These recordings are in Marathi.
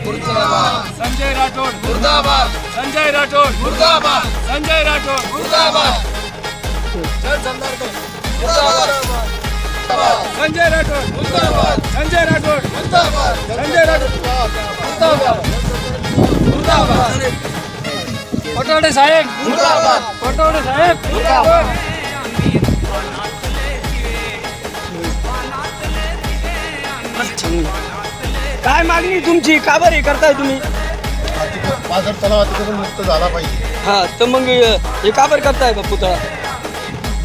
मुर्दाबाद, संजय राठोड मुर्दाबाद, संजय राठोड मुर्दाबाद, संजय राठोड मुर्दाबाद, मुर्दाबाद, संजय राठोड मुर्दाबाद, संजय राठोड मुर्दाबाद, संजय राठोड मुर्दाबाद, पटोडे साहेब मुर्दाबाद, पटोडे साहेब काय मागणी तुमची का बरं हे करताय तुम्ही? पाझर तलाव अतिक्रमण मुक्त झाला पाहिजे. हा तर मग हे का बरं करताय बा पुतळा?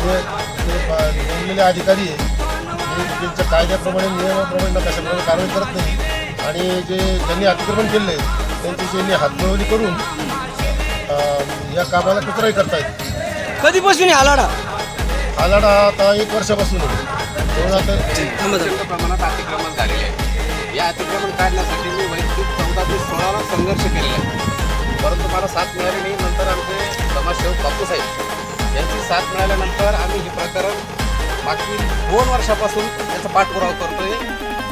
नेमलेले अधिकारी आहे हे त्यांच्या कायद्याप्रमाणे नियमाप्रमाणे कशाप्रमाणे कारवाई करत नाही आणि ज्यांनी अतिक्रमण केले त्यांच्याशी यांनी हातमिळवणी करून या कामाला कचराई करतायत. कधीपासून हा लढा? हा लढा आता 1 वर्षापासून आहे. म्हणून आता प्रचंड प्रमाणात अतिक्रमण झालेले आहे. या अतिक्रमण काढण्यासाठी मी वैयक्तिक 14 ते 16 ला संघर्ष केलेला आहे, परंतु मला साथ मिळाली नाही. नंतर आमचे समाजसेवक बापूसाहेब यांची साथ मिळाल्यानंतर आम्ही हे प्रकरण मागील 2 वर्षापासून याचा पाठपुरावा करतोय.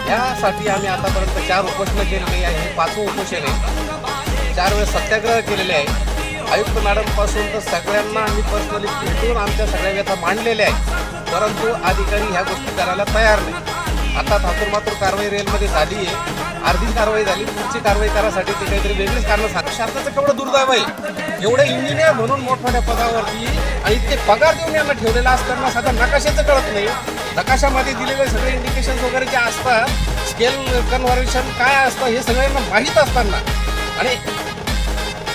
यासाठी आम्ही आतापर्यंत 4 उपोषणं केलेली आहे. हे 5वं उपोषण आहे. 4 वेळेस सत्याग्रह केलेले आहे. आयुक्त मॅडमपासून तर सगळ्यांना आम्ही पर्सनली भेटून आमच्या सगळ्या व्यथा मांडलेल्या आहेत, परंतु अधिकारी ह्या गोष्टी करायला तयार नाही. आता थातूरमातूर कारवाई रेलमध्ये झाली आहे, अर्धी कारवाई झाली. पुढची कारवाई करायसाठी ते काहीतरी वेगळीच कारणं सांगतात. शासनाचं केवढं दुर्दैव आहे, एवढे इंजिनियर म्हणून मोठमोठ्या पदावरती आणि इतके पगार देऊन यांना ठेवलेला असताना साधा नकाशाचं कळत नाही. नकाशामध्ये दिलेले सगळे इंडिकेशन वगैरे जे असतात, स्केल कन्व्हर्शन काय असतं हे सगळं यांना माहीत असताना आणि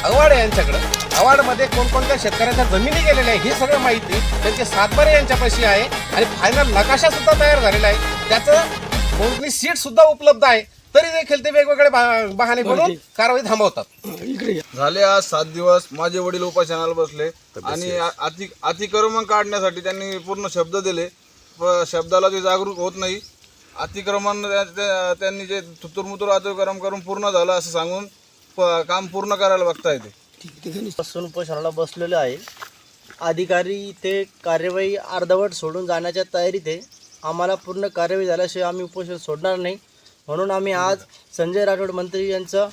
अवार्ड आहे यांच्याकडं. अवार्डमध्ये कोणकोणत्या शेतकऱ्यांच्या जमिनी गेलेल्या आहे हे सगळं माहिती त्यांचे सातबारे यांच्यापाशी आहे आणि फायनल नकाशा सुद्धा तयार झालेला आहे. त्याचं मोजणी सीट सुद्धा उपलब्ध आहे, तरी देखील ते वेगवेगळे बहाणे बनवून कारवाई थांबवतात. झाले आज 7 दिवस माझे वडील उपोषणाला बसले आणि अतिक्रमण काढण्यासाठी त्यांनी पूर्ण शब्द दिले, शब्दाला ते जागरूक होत नाही. अतिक्रमण त्यांनी जे तुतुरमुतुर अतिक्रमण करून पूर्ण झालं असं सांगून काम पूर्ण करायला बघता येते. पासून उपोषणाला बसलेलो आहे. अधिकारी ते कार्यवाही अर्धवट सोडून जाण्याच्या तयारीत आहे. आम्हाला पूर्ण कार्यवाही झाल्याशिवाय आम्ही उपोषण सोडणार नाही. म्हणून आम्ही आज संजय राठोड मंत्री यांचं